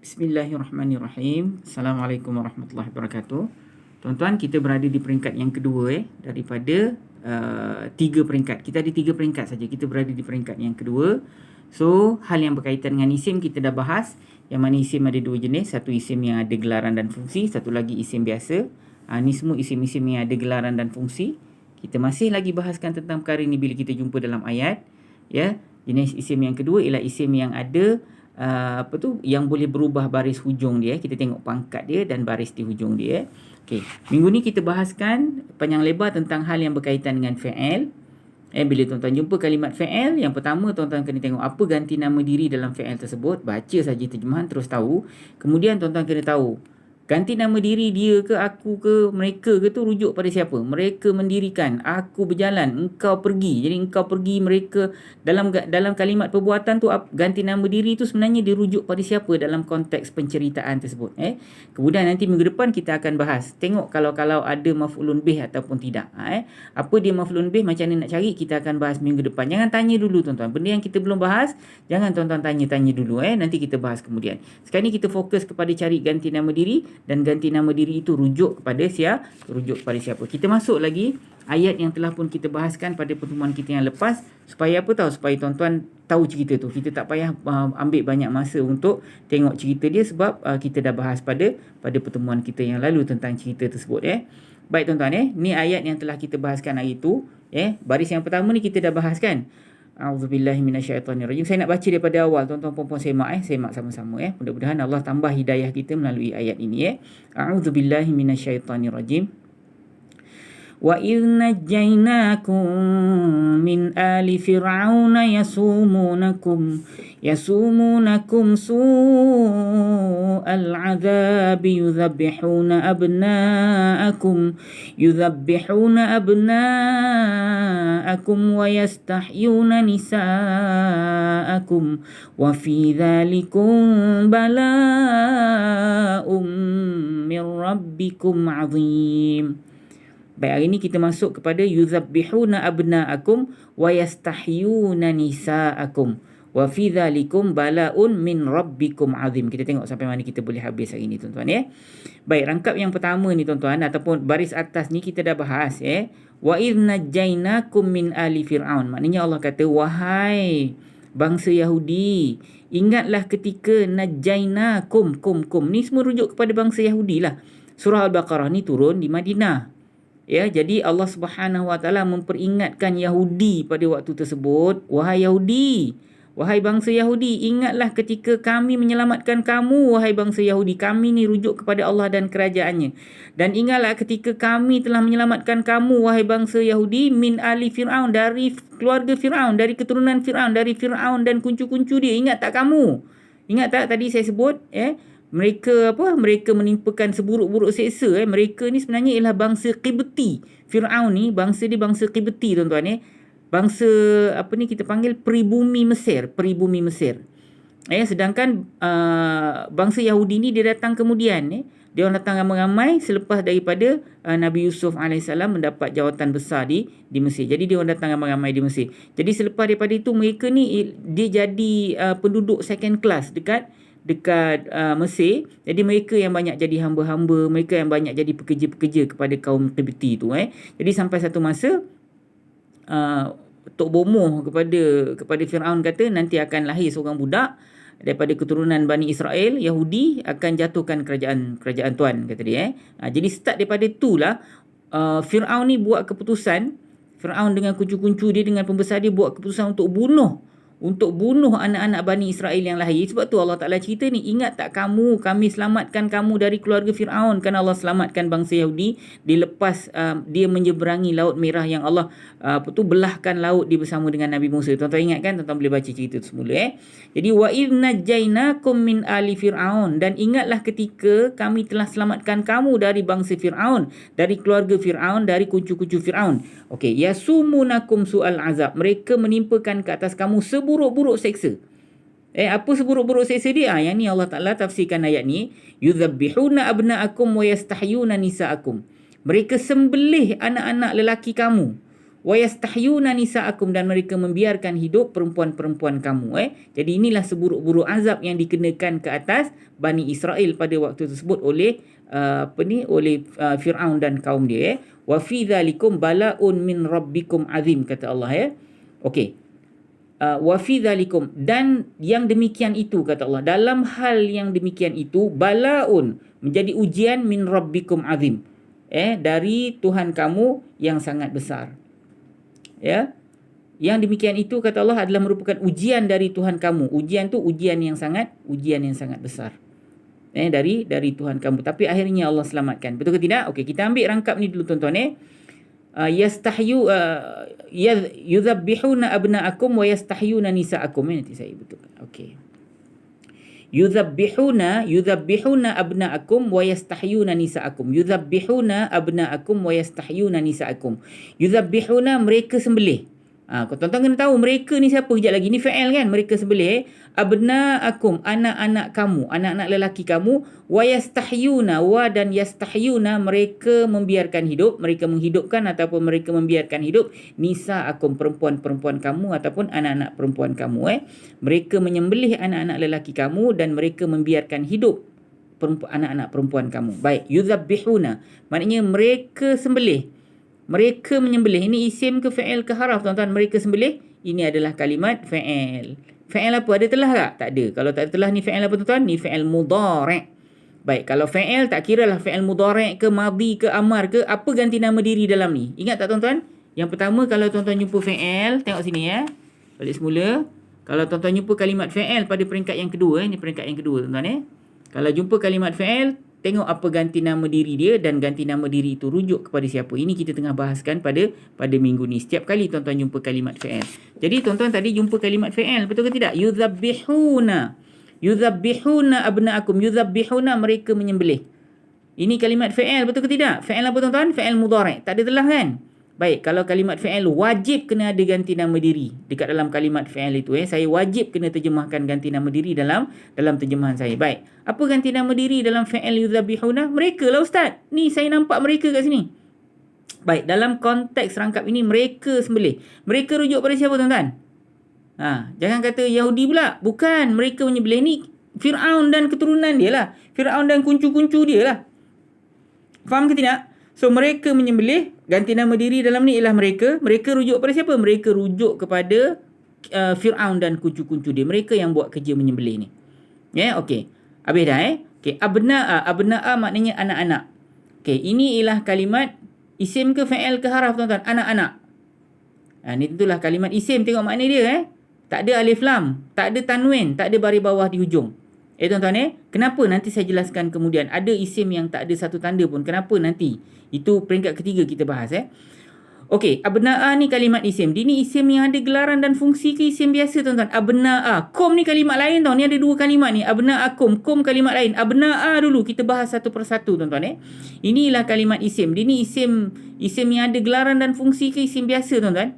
Bismillahirrahmanirrahim. Assalamualaikum warahmatullahi wabarakatuh. Tuan-tuan, kita berada di peringkat yang kedua daripada 3 peringkat. Kita ada 3 peringkat saja. Kita berada di peringkat yang kedua. So, hal yang berkaitan dengan isim kita dah bahas. Yang mana isim ada 2 jenis. Satu isim yang ada gelaran dan fungsi. Satu lagi isim biasa. Ni semua isim-isim yang ada gelaran dan fungsi. Kita masih lagi bahaskan tentang perkara ini bila kita jumpa dalam ayat. Ya, jenis isim yang kedua ialah isim yang ada yang boleh berubah baris hujung dia. Kita tengok pangkat dia dan baris di hujung dia. Okey, minggu ni kita bahaskan panjang lebar tentang hal yang berkaitan dengan fi'il. Bila tuan-tuan jumpa kalimat fi'il, yang pertama tuan-tuan kena tengok apa ganti nama diri dalam fi'il tersebut. Baca saja terjemahan terus tahu. Kemudian tuan-tuan kena tahu ganti nama diri dia ke, aku ke, mereka ke tu rujuk pada siapa? Mereka mendirikan, aku berjalan, engkau pergi. Jadi engkau pergi, mereka dalam kalimat perbuatan tu ganti nama diri tu sebenarnya dirujuk pada siapa dalam konteks penceritaan tersebut. Kemudian nanti minggu depan kita akan bahas. Tengok kalau ada maf'ulun bih ataupun tidak. Apa dia maf'ulun bih, macam mana nak cari, kita akan bahas minggu depan. Jangan tanya dulu tuan-tuan. Benda yang kita belum bahas, jangan tuan-tuan tanya dulu. Nanti kita bahas kemudian. Sekarang ni kita fokus kepada cari ganti nama diri. Dan ganti nama diri itu rujuk kepada siapa. Kita masuk lagi ayat yang telah pun kita bahaskan pada pertemuan kita yang lepas. Supaya apa tahu? Supaya tuan-tuan tahu cerita tu. Kita tak payah ambil banyak masa untuk tengok cerita dia. Sebab kita dah bahas pada pertemuan kita yang lalu tentang cerita tersebut. Baik tuan-tuan, ni ayat yang telah kita bahaskan hari itu. Baris yang pertama ni kita dah bahaskan. A'udzubillahi minasyaitonirrajim. Saya nak baca daripada awal. Tuan-tuan puan-puan semak sama-sama. Mudah-mudahan Allah tambah hidayah kita melalui ayat ini. A'udzubillahi minasyaitonirrajim. Wa idh najjaynakum min ali fir'auna yasumunakum su'al 'adzabi yudhabbihuna abna'akum wa yastahyuna nisa'akum wa fi dhalikum bala'um min rabbikum 'azim. Baik, hari ini kita masuk kepada yudhabbihuna abna'akum wa yastahyuna nisa'akum wa fi dhalikum bala'un min rabbikum azim. Kita tengok sampai mana kita boleh habis hari ini tuan-tuan. Baik, rangkap yang pertama ni tuan-tuan ataupun baris atas ni kita dah bahas. Wa idh najjaynakum min ali fir'aun. Maknanya Allah kata, wahai bangsa Yahudi, ingatlah ketika najjaynakum, kum ni semua rujuk kepada bangsa Yahudi lah. Surah Al-Baqarah ni turun di Madinah. Jadi Allah Subhanahu Wa Taala memperingatkan Yahudi pada waktu tersebut, wahai Yahudi, wahai bangsa Yahudi, ingatlah ketika kami menyelamatkan kamu, wahai bangsa Yahudi. Kami ni rujuk kepada Allah dan kerajaannya. Dan ingatlah ketika kami telah menyelamatkan kamu, wahai bangsa Yahudi, min ali Fir'aun, dari keluarga Fir'aun, dari keturunan Fir'aun, dari Fir'aun dan kuncu-kuncu dia. Ingat tak kamu? Ingat tak tadi saya sebut? Mereka menimpakan seburuk-buruk seksa. Mereka ni sebenarnya ialah bangsa Qibti. Fir'aun ni bangsa Qibti tuan-tuan. Bangsa kita panggil peribumi Mesir. Sedangkan bangsa Yahudi ni dia datang kemudian. Dia orang datang ramai-ramai selepas daripada Nabi Yusuf AS mendapat jawatan besar di Mesir. Jadi dia orang datang ramai-ramai di Mesir. Jadi selepas daripada itu mereka ni dia jadi penduduk second class dekat Mesir. Jadi mereka yang banyak jadi hamba-hamba, mereka yang banyak jadi pekerja-pekerja kepada kaum Qibti tu. Jadi sampai satu masa Tok Bomoh kepada Fir'aun kata nanti akan lahir seorang budak daripada keturunan Bani Israel, Yahudi, akan jatuhkan kerajaan tuan, kata dia. Jadi start daripada itulah Fir'aun ni buat keputusan. Fir'aun dengan kuncu-kuncu dia, dengan pembesar dia, buat keputusan untuk bunuh anak-anak Bani Israel yang lahir. Sebab tu Allah Ta'ala cerita ni, ingat tak kamu, kami selamatkan kamu dari keluarga Fir'aun. Kan Allah selamatkan bangsa Yahudi dilepas dia menyeberangi Laut Merah yang Allah belahkan laut dia bersama dengan Nabi Musa. Tuan-tuan ingat kan? Tuan-tuan boleh baca cerita tu semula. Jadi wa idh najjaynakum min ali Fir'aun, dan ingatlah ketika kami telah selamatkan kamu dari bangsa Fir'aun, dari keluarga Fir'aun, dari kuncu-kuncu Fir'aun. Okey, yasumunakum su'al azab. Mereka menimpakan ke atas kamu seburuk-buruk seksa. Apa seburuk-buruk seksa dia? Yang ni Allah Ta'ala tafsirkan ayat ni. Yudhabbihuna abna'akum wa yastahyuna nisa'akum. Mereka sembelih anak-anak lelaki kamu. wa yastahyuna nisaakum, dan mereka membiarkan hidup perempuan-perempuan kamu. Jadi inilah seburuk-buruk azab yang dikenakan ke atas Bani Israel pada waktu tersebut oleh Fir'aun dan kaum dia. Wa fi dzalikum bala'un min rabbikum azim, kata Allah. Okey. Wa fi dzalikum, dan yang demikian itu, kata Allah, dalam hal yang demikian itu, bala'un, menjadi ujian, min rabbikum azim, dari Tuhan kamu yang sangat besar. Yang demikian itu, kata Allah, adalah merupakan ujian dari Tuhan kamu. Ujian tu ujian yang sangat besar. Dari Tuhan kamu. Tapi akhirnya Allah selamatkan. Betul ke tidak? Okey, kita ambil rangkap ni dulu tuan-tuan. Yastahyu yudhabbihuna abna'akum wa yastahyuna nisa'akum. Nanti saya betulkan. Okey. Yudhabbihuna abna'akum wa yastahyuna nisa'akum. Yudhabbihuna abna'akum wa yastahyuna nisa'akum. Yudhabbihuna, mereka sembelih. Tuan-tuan kena tahu mereka ni siapa kejap lagi. Ni fa'il kan? Mereka sembelih. Abna'akum, anak-anak kamu, anak-anak lelaki kamu. Wa yastahyuna, wa dan yastahyuna, mereka membiarkan hidup, mereka menghidupkan ataupun mereka membiarkan hidup. Nisa'akum, perempuan-perempuan kamu ataupun anak-anak perempuan kamu. Mereka menyembelih anak-anak lelaki kamu dan mereka membiarkan hidup anak-anak perempuan kamu. Baik, yudhabbihuna, maknanya mereka sembelih. Mereka menyembelih. Ini isim ke fa'il ke haraf, tuan-tuan? Mereka sembelih. Ini adalah kalimat fa'il. Fa'il apa? Ada telah tak? Tak ada. Kalau tak ada telah, ni fa'il apa, tuan-tuan? Ni fa'il mudhari'. Baik, kalau fa'il tak kiralah fa'il mudhari' ke madhi ke amar ke, apa ganti nama diri dalam ni? Ingat tak, tuan-tuan? Yang pertama, kalau tuan-tuan jumpa fa'il, tengok sini balik semula. Kalau tuan-tuan jumpa kalimat fa'il pada peringkat yang kedua, ni peringkat yang kedua, tuan-tuan. Kalau jumpa kalimat fa'il, tengok apa ganti nama diri dia, dan ganti nama diri itu rujuk kepada siapa. Ini kita tengah bahaskan pada minggu ni. Setiap kali tuan-tuan jumpa kalimat fa'il. Jadi tuan-tuan tadi jumpa kalimat fa'il, betul ke tidak? Yudhabbihuna abna'akum. Yudhabbihuna, mereka menyembelih. Ini kalimat fa'il, betul ke tidak? Fa'il apa, tuan-tuan? Fa'il mudhari'. Tak ada telah kan? Baik, kalau kalimat fa'il wajib kena ada ganti nama diri dekat dalam kalimat fa'il itu. Saya wajib kena terjemahkan ganti nama diri dalam terjemahan saya. Baik, apa ganti nama diri dalam fa'il yudhabbihuna? Mereka lah, ustaz. Ni saya nampak mereka kat sini. Baik, dalam konteks rangkap ini, mereka sembelih. Mereka rujuk pada siapa, tuan-tuan? Jangan kata Yahudi pula. Bukan, mereka menyembelih. Ni Fir'aun dan keturunan dia lah. Fir'aun dan kuncu-kuncu dia lah. Faham ke tidak? So, mereka menyembelih, ganti nama diri dalam ni ialah mereka. Mereka rujuk pada siapa? Mereka rujuk kepada Fir'aun dan kuncu-kuncu dia. Mereka yang buat kerja menyembelih ni. Okey. Habis dah Okey, abna'a maknanya anak-anak. Okey, ini ialah kalimat isim ke fa'il ke haraf, tuan-tuan? Anak-anak. Ni tentulah kalimat isim, tengok makna dia Tak ada alif lam, tak ada tanwin, tak ada baris bawah di hujung. Tuan-tuan kenapa? Nanti saya jelaskan kemudian. Ada isim yang tak ada satu tanda pun. Kenapa nanti? Itu peringkat ketiga kita bahas Okey, abna'a ni kalimat isim. Dia ni isim yang ada gelaran dan fungsi ke isim biasa, tuan-tuan? Abna'a. Kum ni kalimat lain tau. Ni ada dua kalimat ni. Abna'akum. Kum kalimat lain. Abna'a dulu. Kita bahas satu persatu, tuan-tuan Inilah kalimat isim. Dia ni isim yang ada gelaran dan fungsi ke isim biasa, tuan-tuan?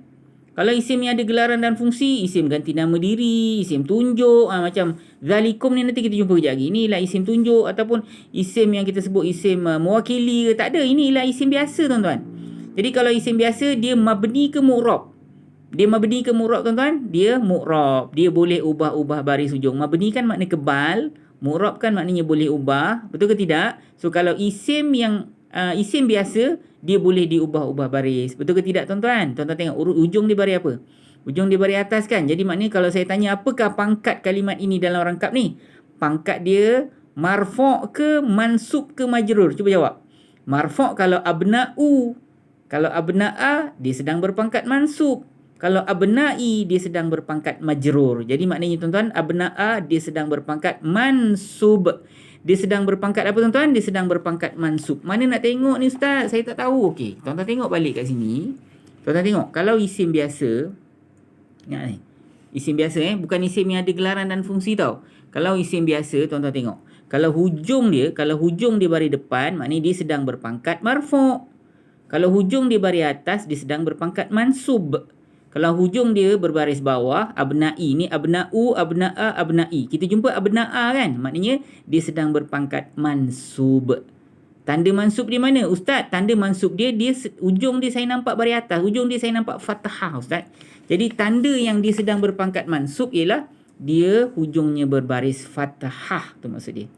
Kalau isim yang ada gelaran dan fungsi, isim ganti nama diri, isim tunjuk, macam zalikum ni nanti kita jumpa kejap lagi. Inilah isim tunjuk ataupun isim yang kita sebut isim mewakili ke, tak ada. Inilah isim biasa, tuan-tuan. Jadi kalau isim biasa, dia mabni ke mu'rab? Dia mabni ke mu'rab, tuan-tuan? Dia mu'rab. Dia boleh ubah-ubah baris hujung. Mabni kan makna kebal, mu'rab kan maknanya boleh ubah. Betul ke tidak? So kalau isim yang isim biasa, dia boleh diubah-ubah baris. Betul ke tidak, tuan-tuan? Tuan-tuan tengok ujung dia baris apa? Ujung dia baris atas kan? Jadi maknanya kalau saya tanya apakah pangkat kalimat ini dalam rangkap ni? Pangkat dia marfu' ke mansub ke majrur? Cuba jawab. Marfu' kalau abna'u. Kalau abna'a, dia sedang berpangkat mansub. Kalau abna'i, dia sedang berpangkat majrur. Jadi maknanya, tuan-tuan, abna'a, dia sedang berpangkat mansub. Dia sedang berpangkat apa, tuan-tuan? Dia sedang berpangkat mansub. Mana nak tengok ni, ustaz? Saya tak tahu. Okey, tuan-tuan tengok balik kat sini. Tuan-tuan tengok. Kalau isim biasa, ingat ni. Isim biasa bukan isim yang ada gelaran dan fungsi tau. Kalau isim biasa, tuan-tuan tengok. Kalau hujung dia baris depan, maknanya dia sedang berpangkat marfu'. Kalau hujung dia baris atas, dia sedang berpangkat mansub. Kalau hujung dia berbaris bawah, abna'i ni abna'u, abna'a, abna'i. Kita jumpa abna'a kan? Maknanya dia sedang berpangkat mansub. Tanda mansub di mana? Ustaz, tanda mansub dia ujung dia saya nampak baris atas. Ujung dia saya nampak fathah, Ustaz. Jadi tanda yang dia sedang berpangkat mansub ialah dia hujungnya berbaris fathah. Tu maksud dia.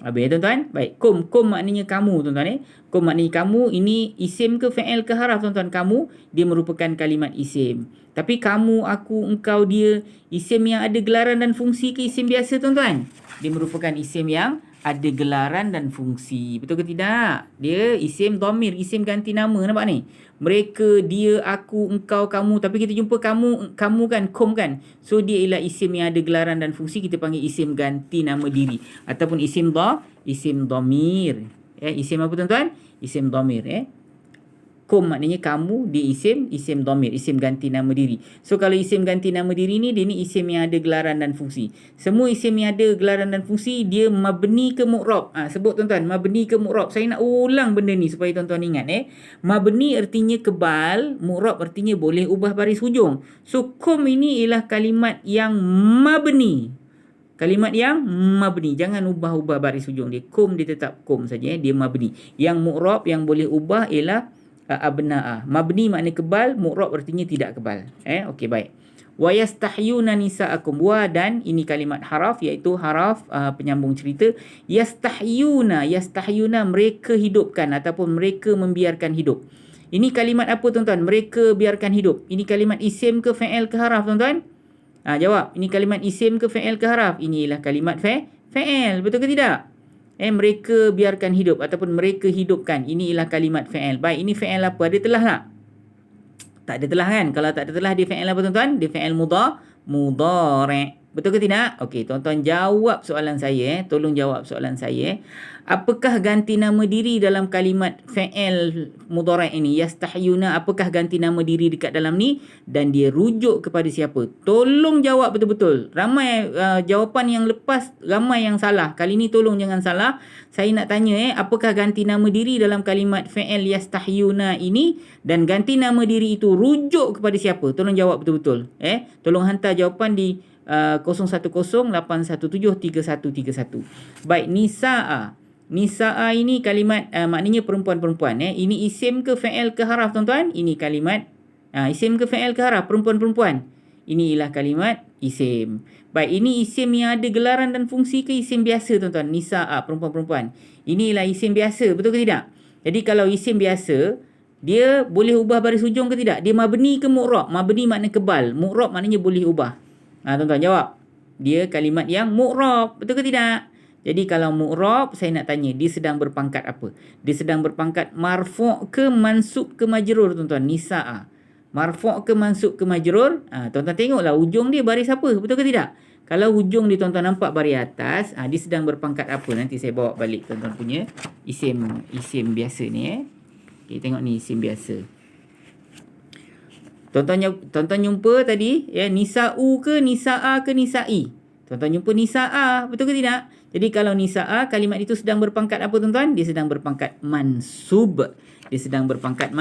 Habis tuan-tuan? Baik. Kum maknanya kamu, tuan-tuan. Kum maknanya kamu. Ini isim ke fi'il ke haraf, tuan-tuan? Kamu, dia merupakan kalimat isim. Tapi kamu, aku, engkau, dia, isim yang ada gelaran dan fungsi ke isim biasa, tuan-tuan? Dia merupakan isim yang ada gelaran dan fungsi. Betul ke tidak? Dia isim dhamir, isim ganti nama. Nampak ni? Mereka, dia, aku, engkau, kamu. Tapi kita jumpa kamu kan, kum kan. So dia ialah isim yang ada gelaran dan fungsi. Kita panggil isim ganti nama diri. Ataupun isim dhamir. Isim apa tuan-tuan? Isim dhamir. Kum maknanya kamu, dia isim dhamir, isim ganti nama diri. So kalau isim ganti nama diri ni, dia ni isim yang ada gelaran dan fungsi. Semua isim yang ada gelaran dan fungsi, dia mabni ke mu'rab. Sebut tuan-tuan, mabni ke mu'rab. Saya nak ulang benda ni supaya tuan-tuan ingat. Mabni artinya kebal, mu'rab artinya boleh ubah baris hujung. So kum ini ialah kalimat yang mabni. Kalimat yang mabni. Jangan ubah-ubah baris hujung dia. Kum dia tetap kum saja. Dia mabni. Yang mu'rab yang boleh ubah ialah abna'ah. Mabni makna kebal, mu'rab artinya tidak kebal. Okey, baik. Wa yastahyuna nisa'akum. Wa dan ini kalimat haraf, iaitu haraf penyambung cerita. Yastahyuna mereka hidupkan ataupun mereka membiarkan hidup. Ini kalimat apa tuan-tuan? Mereka biarkan hidup. Ini kalimat isim ke fi'il ke haraf tuan-tuan? Jawab. Ini kalimat isim ke fi'il ke haraf? Ini ialah kalimat fi'il. Betul ke tidak? Mereka biarkan hidup ataupun mereka hidupkan. Ini ialah kalimat fi'il. Baik, ini fi'il apa? Ada telah tak? Tak ada telah kan? Kalau tak ada telah, dia fi'il apa tuan-tuan? Dia fi'il mudhari'. Betul ke tidak? Okey, tuan-tuan jawab soalan saya. Tolong jawab soalan saya. Apakah ganti nama diri dalam kalimat fi'il mudhari' ini? Yastahyuna, apakah ganti nama diri dekat dalam ni? Dan dia rujuk kepada siapa? Tolong jawab betul-betul. Ramai jawapan yang lepas, ramai yang salah. Kali ni tolong jangan salah. Saya nak tanya, apakah ganti nama diri dalam kalimat fi'il yastahyuna ini? Dan ganti nama diri itu rujuk kepada siapa? Tolong jawab betul-betul. Tolong hantar jawapan di 0108173131. Baik, Nisa'a ini kalimat maknanya perempuan-perempuan. Ini isim ke fi'il ke haraf tuan-tuan? Ini kalimat isim ke fi'il ke haraf? Perempuan-perempuan. Ini ialah kalimat isim. Baik, ini isim yang ada gelaran dan fungsi ke isim biasa tuan-tuan? Nisa'a, perempuan-perempuan. Ini ialah isim biasa, betul ke tidak? Jadi kalau isim biasa, dia boleh ubah baris hujung ke tidak? Dia mabni ke mu'rab? Mabni makna kebal, mu'rab maknanya boleh ubah. Tuan-tuan jawab. Dia kalimat yang mu'rab, betul ke tidak? Jadi kalau mu'rab, saya nak tanya, dia sedang berpangkat apa? Dia sedang berpangkat marfu' ke mansub ke majrur tuan-tuan? Nisa'a. Marfu' ke mansub ke majrur? Tuan-tuan tengoklah ujung dia baris apa? Betul ke tidak? Kalau ujung dia tuan-tuan nampak baris atas, dia sedang berpangkat apa? Nanti saya bawa balik tuan-tuan punya isim biasa ni. Okay, tengok ni isim biasa. Tuan-tuan jumpa tadi, nisa'u ke nisa'a ke nisa'i? Tuan-tuan jumpa nisa'a, betul ke tidak? Jadi kalau nisa'a, kalimat itu sedang berpangkat apa tuan-tuan? Dia sedang berpangkat mansub. Dia sedang berpangkat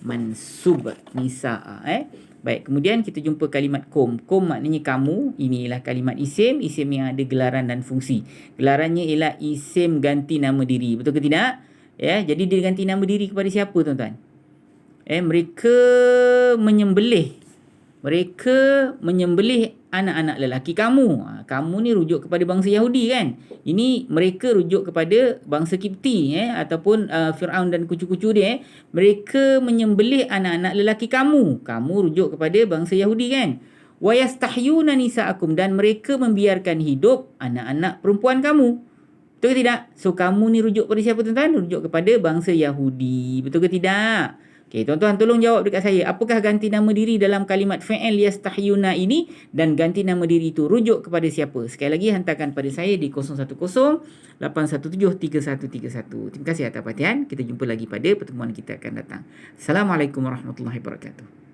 mansub. Nisa'a. Baik, kemudian kita jumpa kalimat kum. Kum maknanya kamu. Ini ialah kalimat isim. Isim yang ada gelaran dan fungsi. Gelarannya ialah isim ganti nama diri. Betul ke tidak? Jadi dia ganti nama diri kepada siapa tuan-tuan? Mereka menyembelih anak-anak lelaki kamu. Kamu ni rujuk kepada bangsa Yahudi kan? Ini mereka rujuk kepada bangsa Kipti ataupun Fir'aun dan kucu-kucu dia. Mereka menyembelih anak-anak lelaki kamu. Kamu rujuk kepada bangsa Yahudi kan? Wa yastahyuna nisa'akum, dan mereka membiarkan hidup anak-anak perempuan kamu. Betul ke tidak? So kamu ni rujuk kepada siapa tuan-tuan? Rujuk kepada bangsa Yahudi. Betul ke tidak? Okey, tuan-tuan tolong jawab dekat saya. Apakah ganti nama diri dalam kalimat fi'il yastahyuna ini, dan ganti nama diri itu rujuk kepada siapa? Sekali lagi hantarkan pada saya di 0108173131. Terima kasih atas perhatian. Kita jumpa lagi pada pertemuan kita akan datang. Assalamualaikum warahmatullahi wabarakatuh.